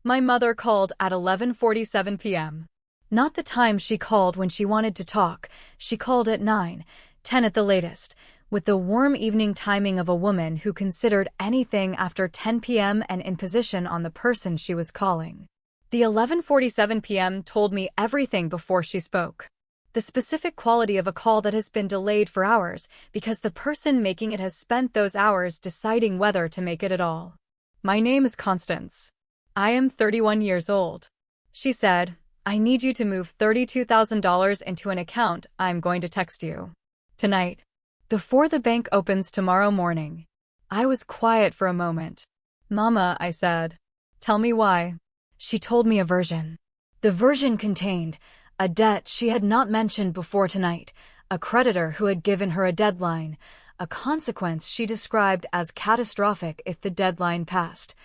My mother called at 11:47 p.m. Not the time she called when she wanted to talk. She called at 9:10 at the latest, with the warm evening timing of a woman who considered anything after 10 p.m. an imposition on the person she was calling. The 11:47 p.m. told me everything before she spoke. The specific quality of a call that has been delayed for hours because the person making it has spent those hours deciding whether to make it at all. My name is Constance. I am 31 years old. She said, I need you to move $32,000 into an account. I'm going to text you tonight, before the bank opens tomorrow morning. I was quiet for a moment. Mama, I said. Tell me why. She told me a version. The version contained a debt she had not mentioned before tonight, a creditor who had given her a deadline, a consequence she described as catastrophic if the deadline passed,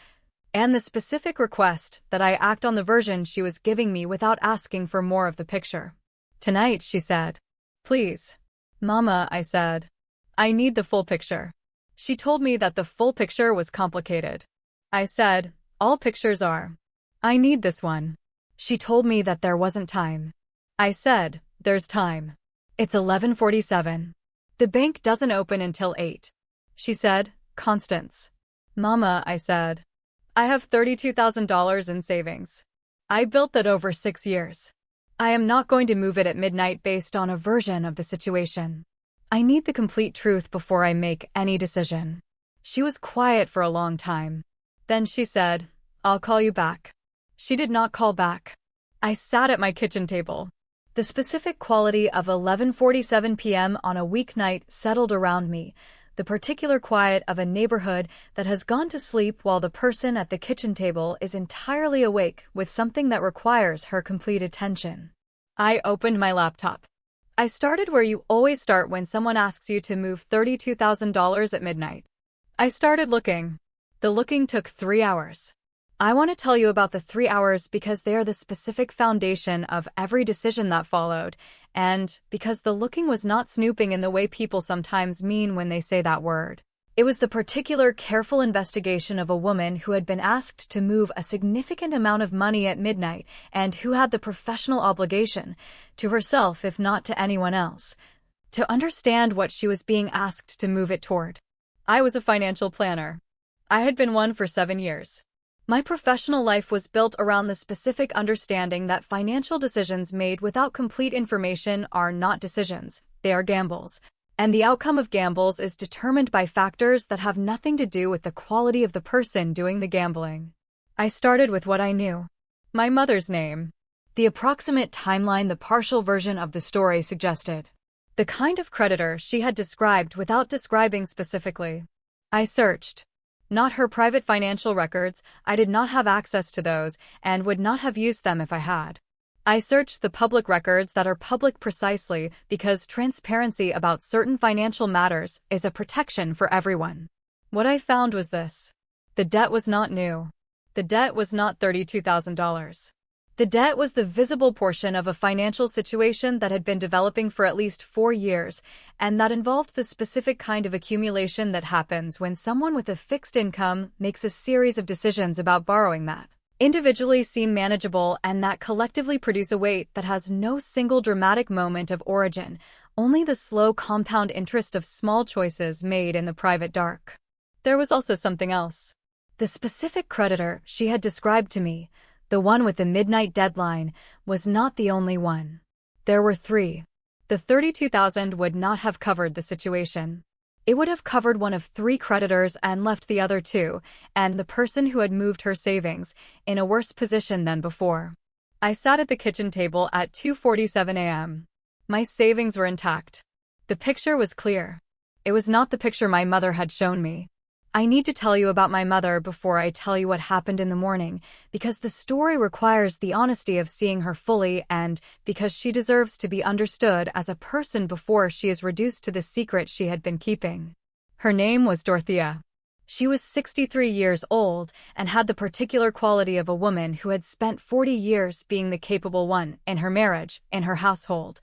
and the specific request that I act on the version she was giving me without asking for more of the picture. Tonight, she said. Please. Mama, I said. I need the full picture. She told me that the full picture was complicated. I said, all pictures are. I need this one. She told me that there wasn't time. I said, there's time. It's 11:47. The bank doesn't open until 8. She said, Constance. Mama, I said. I have $32,000 in savings. I built that over 6 years. I am not going to move it at midnight based on a version of the situation. I need the complete truth before I make any decision. She was quiet for a long time. Then she said, I'll call you back. She did not call back. I sat at my kitchen table. The specific quality of 11:47 p.m. on a weeknight settled around me, the particular quiet of a neighborhood that has gone to sleep while the person at the kitchen table is entirely awake with something that requires her complete attention. I opened my laptop. I started where you always start when someone asks you to move $32,000 at midnight. I started looking. The looking took 3 hours. I want to tell you about the 3 hours because they are the specific foundation of every decision that followed, and because the looking was not snooping in the way people sometimes mean when they say that word. It was the particular careful investigation of a woman who had been asked to move a significant amount of money at midnight and who had the professional obligation, to herself if not to anyone else, to understand what she was being asked to move it toward. I was a financial planner. I had been one for 7 years. My professional life was built around the specific understanding that financial decisions made without complete information are not decisions, they are gambles. And the outcome of gambles is determined by factors that have nothing to do with the quality of the person doing the gambling. I started with what I knew. My mother's name. The approximate timeline the partial version of the story suggested. The kind of creditor she had described without describing specifically. I searched. Not her private financial records, I did not have access to those, and would not have used them if I had. I searched the public records that are public precisely because transparency about certain financial matters is a protection for everyone. What I found was this. The debt was not new. The debt was not $32,000. The debt was the visible portion of a financial situation that had been developing for at least 4 years, and that involved the specific kind of accumulation that happens when someone with a fixed income makes a series of decisions about borrowing that individually seem manageable and that collectively produce a weight that has no single dramatic moment of origin, only the slow compound interest of small choices made in the private dark. There was also something else. The specific creditor she had described to me, the one with the midnight deadline, was not the only one. There were 3. The $32,000 would not have covered the situation. It would have covered one of 3 creditors and left the other 2, and the person who had moved her savings, in a worse position than before. I sat at the kitchen table at 2:47 a.m. My savings were intact. The picture was clear. It was not the picture my mother had shown me. I need to tell you about my mother before I tell you what happened in the morning, because the story requires the honesty of seeing her fully and because she deserves to be understood as a person before she is reduced to the secret she had been keeping. Her name was Dorothea. She was 63 years old and had the particular quality of a woman who had spent 40 years being the capable one in her marriage, in her household,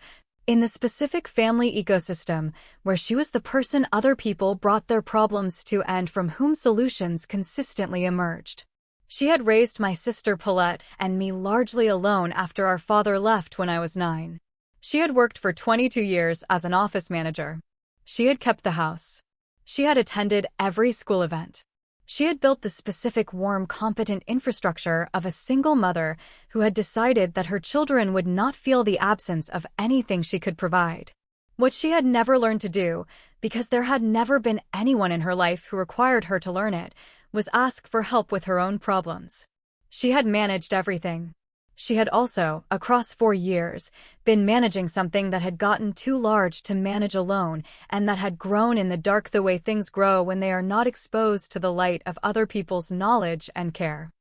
in the specific family ecosystem where she was the person other people brought their problems to and from whom solutions consistently emerged. She had raised my sister Paulette and me largely alone after our father left when I was 9. She had worked for 22 years as an office manager. She had kept the house. She had attended every school event. She had built the specific, warm, competent infrastructure of a single mother who had decided that her children would not feel the absence of anything she could provide. What she had never learned to do, because there had never been anyone in her life who required her to learn it, was ask for help with her own problems. She had managed everything. She had also, across 4 years, been managing something that had gotten too large to manage alone and that had grown in the dark the way things grow when they are not exposed to the light of other people's knowledge and care.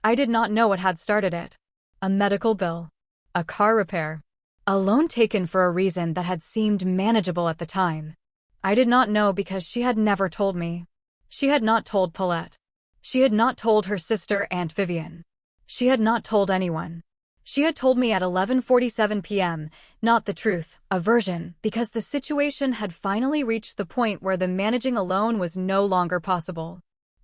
I did not know what had started it. A medical bill. A car repair. A loan taken for a reason that had seemed manageable at the time. I did not know because she had never told me. She had not told Paulette. She had not told her sister Aunt Vivian. She had not told anyone. She had told me at 11:47 p.m., not the truth, a version, because the situation had finally reached the point where the managing alone was no longer possible.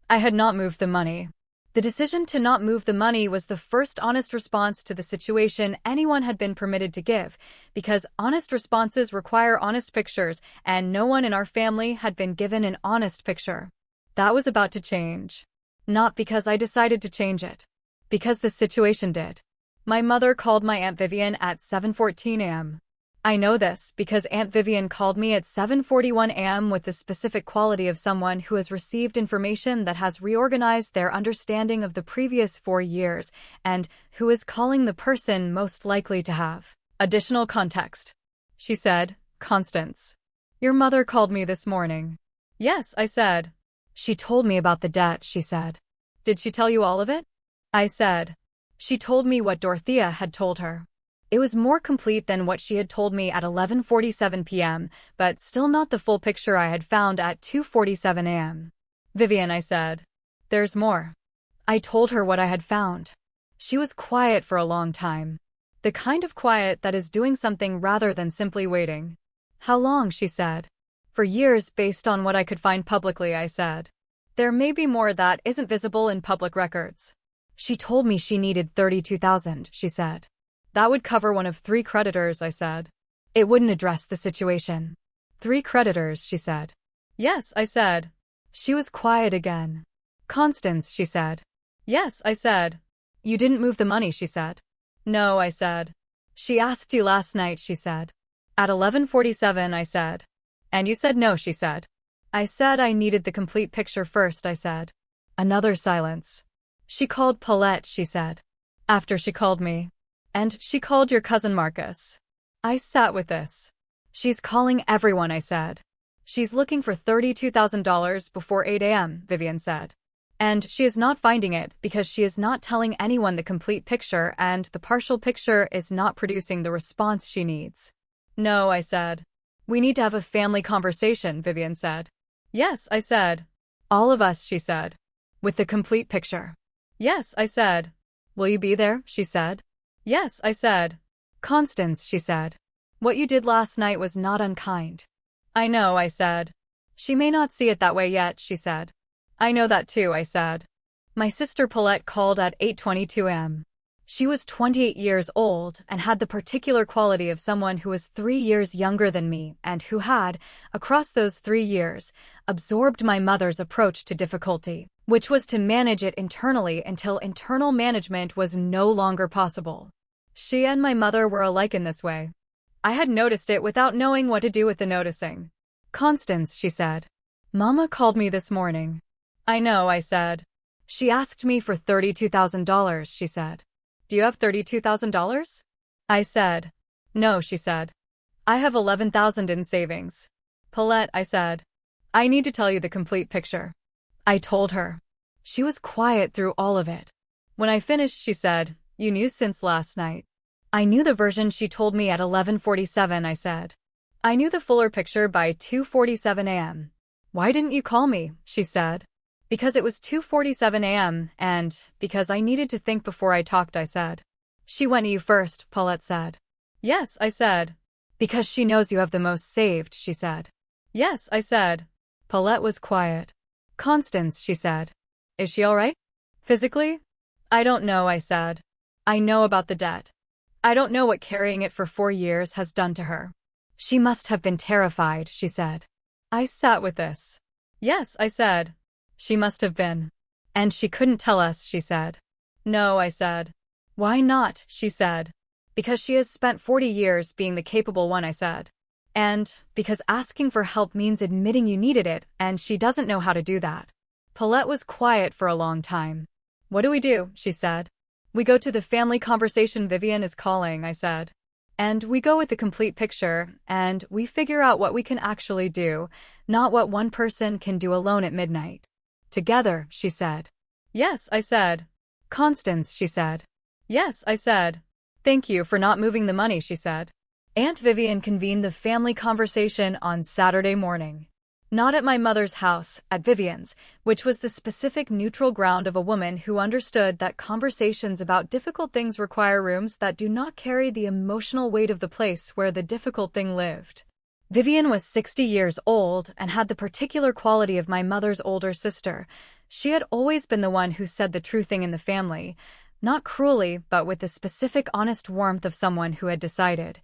I had not moved the money. The decision to not move the money was the first honest response to the situation anyone had been permitted to give, because honest responses require honest pictures, and no one in our family had been given an honest picture. That was about to change. Not because I decided to change it. Because the situation did. My mother called my Aunt Vivian at 7:14 a.m. I know this because Aunt Vivian called me at 7:41 a.m. with the specific quality of someone who has received information that has reorganized their understanding of the previous 4 years and who is calling the person most likely to have additional context. She said, "Constance, your mother called me this morning." "Yes," I said. "She told me about the debt," she said. "Did she tell you all of it?" I said. "She told me what Dorothea had told her. It was more complete than what she had told me at 11:47 p.m., but still not the full picture I had found at 2:47 a.m. "Vivian," I said, "there's more." I told her what I had found. She was quiet for a long time. The kind of quiet that is doing something rather than simply waiting. "How long?" she said. "For years, based on what I could find publicly," I said. "There may be more that isn't visible in public records." "She told me she needed $32,000, she said. "That would cover one of 3 creditors," I said. "It wouldn't address the situation." "3 creditors," she said. "Yes," I said. She was quiet again. "Constance," she said. "Yes," I said. "You didn't move the money," she said. "No," I said. "She asked you last night," she said. At 11:47, I said. "And you said no," she said. I said I needed the complete picture first, I said. Another silence. "She called Paulette," she said. "After she called me. And she called your cousin Marcus." I sat with this. "She's calling everyone," I said. "She's looking for $32,000 before 8 a.m., Vivian said. "And she is not finding it because she is not telling anyone the complete picture and the partial picture is not producing the response she needs." "No," I said. "We need to have a family conversation," Vivian said. "Yes," I said. "All of us," she said. "With the complete picture." "Yes," I said. "Will you be there?" she said. "Yes," I said. "Constance," she said. "What you did last night was not unkind." "I know," I said. "She may not see it that way yet," she said. "I know that too," I said. My sister Paulette called at 8:22 a.m. She was 28 years old and had the particular quality of someone who was 3 years younger than me and who had, across those 3 years, absorbed my mother's approach to difficulty, which was to manage it internally until internal management was no longer possible. She and my mother were alike in this way. I had noticed it without knowing what to do with the noticing. "Constance," she said. "Mama called me this morning." "I know," I said. "She asked me for $32,000, she said." "Do you have $32,000? I said. "No," she said. "I have $11,000 in savings." "Paulette," I said. "I need to tell you the complete picture." I told her. She was quiet through all of it. When I finished, she said, "You knew since last night." "I knew the version she told me at 11:47, I said. "I knew the fuller picture by 2:47 a.m. "Why didn't you call me?" she said. "Because it was 2:47 a.m., and because I needed to think before I talked," I said. "She went to you first," Paulette said. "Yes," I said. "Because she knows you have the most saved," she said. "Yes," I said. Paulette was quiet. "Constance," she said. "Is she all right? Physically?" I don't know, I said. I know about the debt. I don't know what carrying it for 4 years has done to her. She must have been terrified, she said. I sat with this. Yes, I said. She must have been. And she couldn't tell us, she said. No, I said. Why not, she said. Because she has spent 40 years being the capable one, I said. And because asking for help means admitting you needed it, and she doesn't know how to do that. Paulette was quiet for a long time. What do we do? She said. We go to the family conversation Vivian is calling, I said. And we go with the complete picture, and we figure out what we can actually do, not what one person can do alone at midnight. Together, she said. Yes, I said. Constance, she said. Yes, I said. Thank you for not moving the money, she said. Aunt Vivian convened the family conversation on Saturday morning. Not at my mother's house, at Vivian's, which was the specific neutral ground of a woman who understood that conversations about difficult things require rooms that do not carry the emotional weight of the place where the difficult thing lived. Vivian was 60 years old and had the particular quality of my mother's older sister. She had always been the one who said the true thing in the family, not cruelly, but with the specific honest warmth of someone who had decided,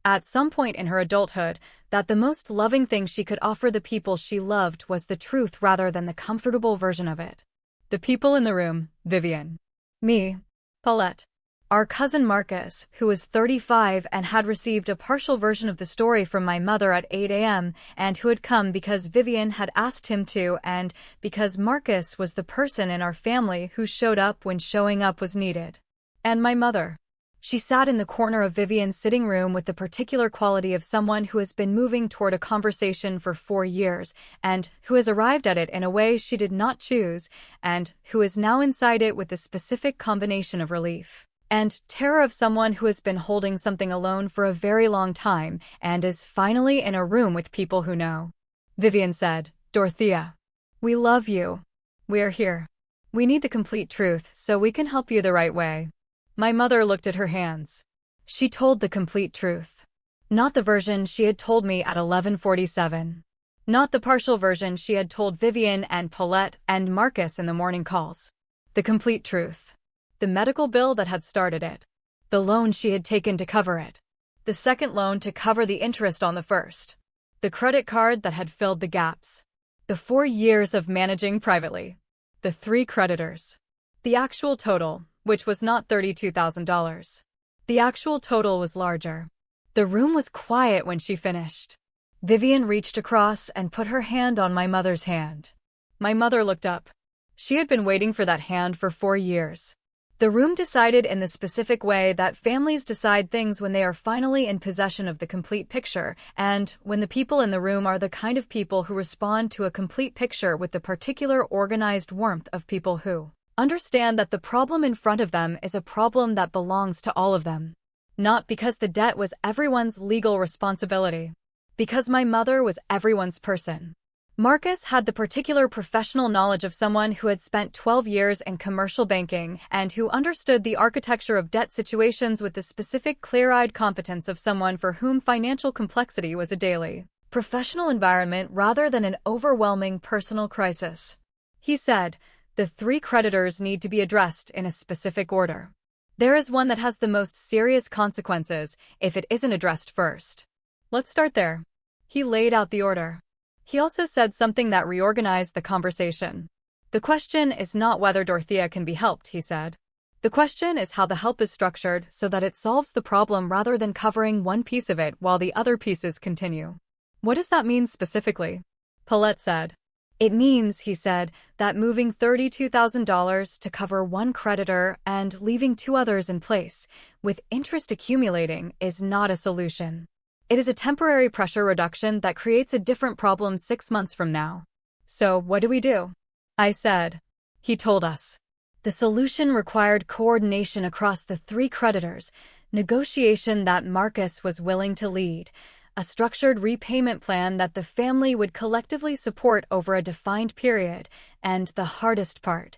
at some point in her adulthood, that the most loving thing she could offer the people she loved was the truth rather than the comfortable version of it. The people in the room, Vivian. Me. Paulette. Our cousin Marcus, who was 35 and had received a partial version of the story from my mother at 8 a.m., and who had come because Vivian had asked him to and because Marcus was the person in our family who showed up when showing up was needed. And my mother. She sat in the corner of Vivian's sitting room with the particular quality of someone who has been moving toward a conversation for 4 years, and who has arrived at it in a way she did not choose, and who is now inside it with the specific combination of relief and terror of someone who has been holding something alone for a very long time and is finally in a room with people who know. Vivian said, Dorothea, we love you. We are here. We need the complete truth so we can help you the right way. My mother looked at her hands. She told the complete truth. Not the version she had told me at 11:47. Not the partial version she had told Vivian and Paulette and Marcus in the morning calls. The complete truth. The medical bill that had started it. The loan she had taken to cover it. The second loan to cover the interest on the first. The credit card that had filled the gaps. The 4 years of managing privately. The 3 creditors. The actual total, which was not $32,000. The actual total was larger. The room was quiet when she finished. Vivian reached across and put her hand on my mother's hand. My mother looked up. She had been waiting for that hand for 4 years. The room decided in the specific way that families decide things when they are finally in possession of the complete picture, and when the people in the room are the kind of people who respond to a complete picture with the particular organized warmth of people who understand that the problem in front of them is a problem that belongs to all of them. Not because the debt was everyone's legal responsibility. Because my mother was everyone's person. Marcus had the particular professional knowledge of someone who had spent 12 years in commercial banking and who understood the architecture of debt situations with the specific clear-eyed competence of someone for whom financial complexity was a daily professional environment rather than an overwhelming personal crisis. He said, the 3 creditors need to be addressed in a specific order. There is one that has the most serious consequences if it isn't addressed first. Let's start there. He laid out the order. He also said something that reorganized the conversation. The question is not whether Dorothea can be helped, he said. The question is how the help is structured so that it solves the problem rather than covering one piece of it while the other pieces continue. What does that mean specifically? Paulette said. It means, he said, that moving $32,000 to cover one creditor and leaving 2 others in place, with interest accumulating, is not a solution. It is a temporary pressure reduction that creates a different problem 6 months from now. So, what do? I said. He told us. The solution required coordination across the 3 creditors, negotiation that Marcus was willing to lead, a structured repayment plan that the family would collectively support over a defined period, and the hardest part,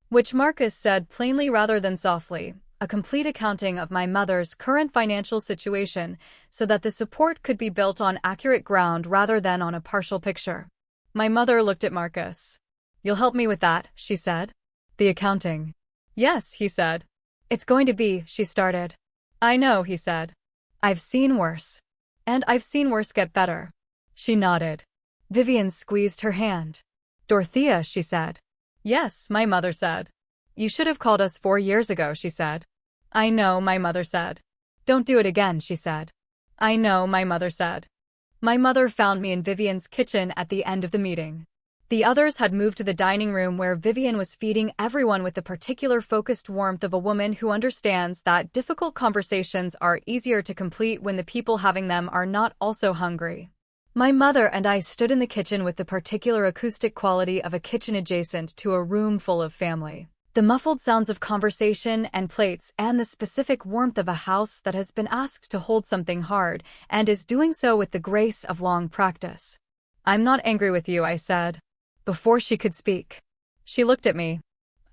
which Marcus said plainly rather than softly, a complete accounting of my mother's current financial situation so that the support could be built on accurate ground rather than on a partial picture. My mother looked at Marcus. You'll help me with that, she said. The accounting. Yes, he said. It's going to be, she started. I know, he said. I've seen worse. And I've seen worse get better. She nodded. Vivian squeezed her hand. Dorothea, she said. Yes, my mother said. You should have called us 4 years ago, she said. I know, my mother said. Don't do it again, she said. I know, my mother said. My mother found me in Vivian's kitchen at the end of the meeting. The others had moved to the dining room where Vivian was feeding everyone with the particular focused warmth of a woman who understands that difficult conversations are easier to complete when the people having them are not also hungry. My mother and I stood in the kitchen with the particular acoustic quality of a kitchen adjacent to a room full of family. The muffled sounds of conversation and plates and the specific warmth of a house that has been asked to hold something hard and is doing so with the grace of long practice. I'm not angry with you, I said. Before she could speak. She looked at me.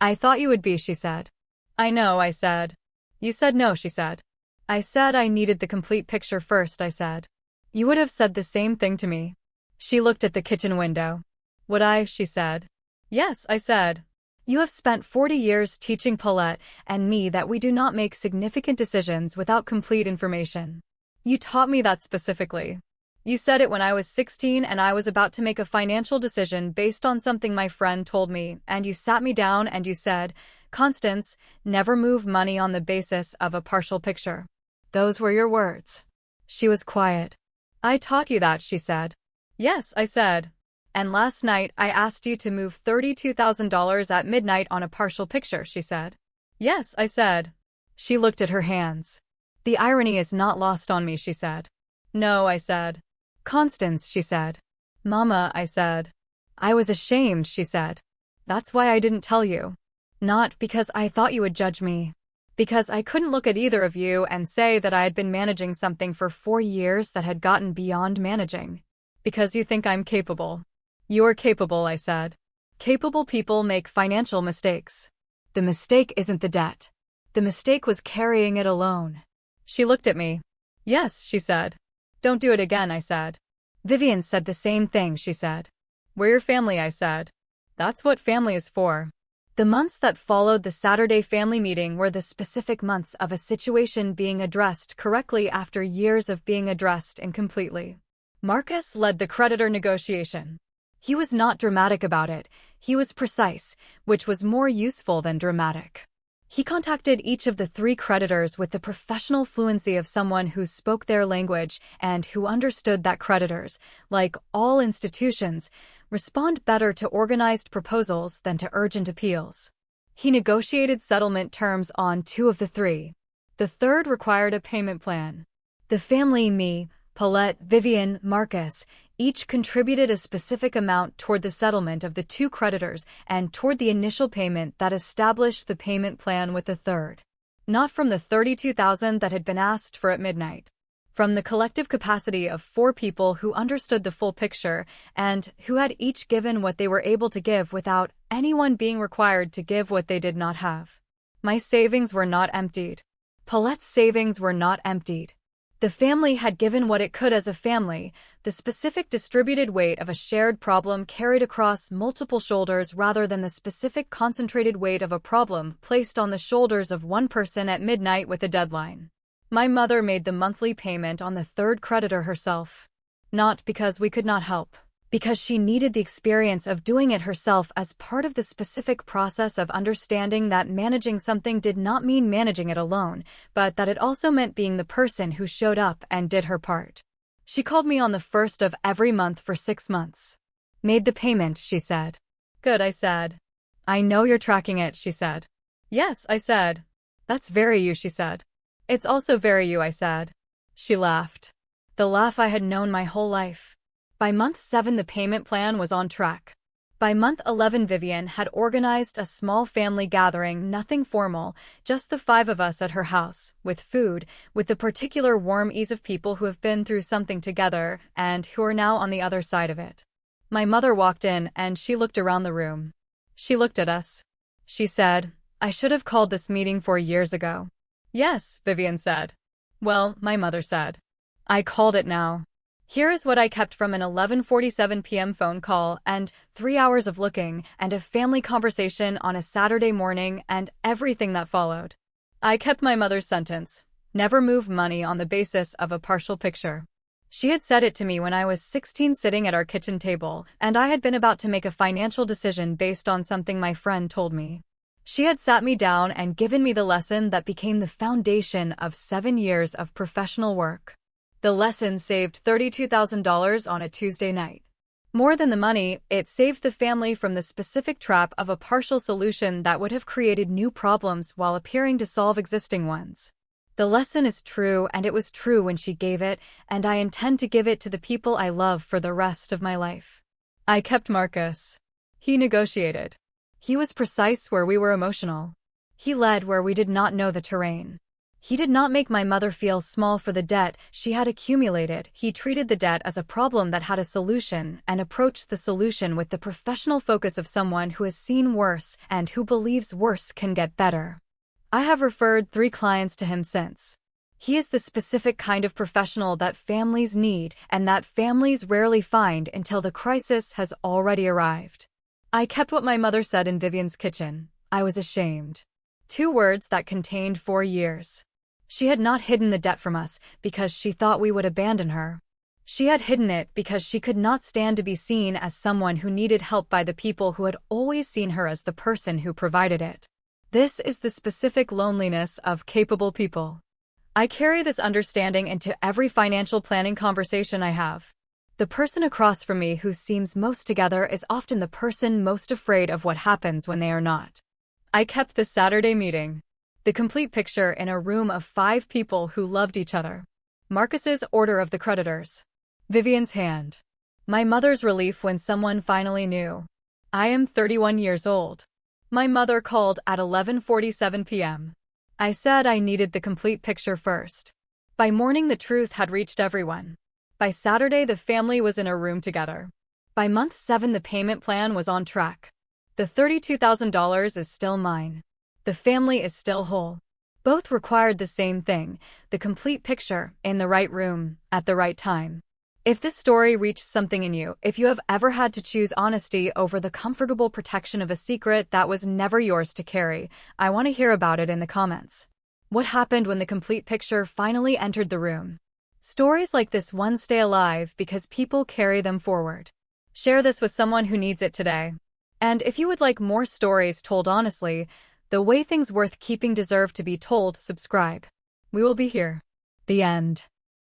I thought you would be, she said. I know, I said. You said no, she said. I said I needed the complete picture first, I said. You would have said the same thing to me. She looked at the kitchen window. Would I, she said. Yes, I said. You have spent 40 years teaching Paulette and me that we do not make significant decisions without complete information. You taught me that specifically. You said it when I was 16 and I was about to make a financial decision based on something my friend told me, and you sat me down and you said, Constance, never move money on the basis of a partial picture. Those were your words. She was quiet. I taught you that, she said. Yes, I said. And last night I asked you to move $32,000 at midnight on a partial picture, she said. Yes, I said. She looked at her hands. The irony is not lost on me, she said. No, I said. Constance, she said. Mama, I said. I was ashamed, she said. That's why I didn't tell you. Not because I thought you would judge me. Because I couldn't look at either of you and say that I had been managing something for 4 years that had gotten beyond managing. Because you think I'm capable. You're capable, I said. Capable people make financial mistakes. The mistake isn't the debt. The mistake was carrying it alone. She looked at me. Yes, she said. Don't do it again, I said. Vivian said the same thing, she said. We're your family, I said. That's what family is for. The months that followed the Saturday family meeting were the specific months of a situation being addressed correctly after years of being addressed incompletely. Marcus led the creditor negotiation. He was not dramatic about it, he was precise, which was more useful than dramatic. He contacted each of the 3 creditors with the professional fluency of someone who spoke their language and who understood that creditors, like all institutions, respond better to organized proposals than to urgent appeals. He negotiated settlement terms on 2 of the 3. The third required a payment plan. The family, me, Paulette, Vivian, Marcus, each contributed a specific amount toward the settlement of the 2 creditors and toward the initial payment that established the payment plan with the third. Not from the $32,000 that had been asked for at midnight. From the collective capacity of 4 people who understood the full picture and who had each given what they were able to give without anyone being required to give what they did not have. My savings were not emptied. Paulette's savings were not emptied. The family had given what it could as a family, the specific distributed weight of a shared problem carried across multiple shoulders rather than the specific concentrated weight of a problem placed on the shoulders of one person at midnight with a deadline. My mother made the monthly payment on the third creditor herself. Not because we could not help. Because she needed the experience of doing it herself as part of the specific process of understanding that managing something did not mean managing it alone, but that it also meant being the person who showed up and did her part. She called me on the 1st of every month for 6 months. Made the payment, she said. Good, I said. I know you're tracking it, she said. Yes, I said. That's very you, she said. It's also very you, I said. She laughed. The laugh I had known my whole life. By month 7 the payment plan was on track. By month 11 Vivian had organized a small family gathering, nothing formal, just the 5 of us at her house, with food, with the particular warm ease of people who have been through something together and who are now on the other side of it. My mother walked in and she looked around the room. She looked at us. She said, I should have called this meeting 4 years ago. Yes, Vivian said. Well, my mother said. I called it now. Here is what I kept from an 11:47 p.m. phone call and 3 hours of looking and a family conversation on a Saturday morning and everything that followed. I kept my mother's sentence: never move money on the basis of a partial picture. She had said it to me when I was 16 sitting at our kitchen table, and I had been about to make a financial decision based on something my friend told me. She had sat me down and given me the lesson that became the foundation of 7 years of professional work. The lesson saved $32,000 on a Tuesday night. More than the money, it saved the family from the specific trap of a partial solution that would have created new problems while appearing to solve existing ones. The lesson is true, and it was true when she gave it, and I intend to give it to the people I love for the rest of my life. I kept Marcus. He negotiated. He was precise where we were emotional. He led where we did not know the terrain. He did not make my mother feel small for the debt she had accumulated. He treated the debt as a problem that had a solution and approached the solution with the professional focus of someone who has seen worse and who believes worse can get better. I have referred 3 clients to him since. He is the specific kind of professional that families need and that families rarely find until the crisis has already arrived. I kept what my mother said in Vivian's kitchen: I was ashamed. 2 words that contained 4 years. She had not hidden the debt from us because she thought we would abandon her. She had hidden it because she could not stand to be seen as someone who needed help by the people who had always seen her as the person who provided it. This is the specific loneliness of capable people. I carry this understanding into every financial planning conversation I have. The person across from me who seems most together is often the person most afraid of what happens when they are not. I kept the Saturday meeting. The complete picture in a room of 5 people who loved each other. Marcus's order of the creditors. Vivian's hand. My mother's relief when someone finally knew. I am 31 years old. My mother called at 11:47 p.m. I said I needed the complete picture first. By morning, the truth had reached everyone. By Saturday, the family was in a room together. By month 7, the payment plan was on track. The $32,000 is still mine. The family is still whole. Both required the same thing: the complete picture, in the right room, at the right time. If this story reached something in you, if you have ever had to choose honesty over the comfortable protection of a secret that was never yours to carry, I want to hear about it in the comments. What happened when the complete picture finally entered the room? Stories like this one stay alive because people carry them forward. Share this with someone who needs it today. And if you would like more stories told honestly, the way things worth keeping deserve to be told, subscribe. We will be here. The end.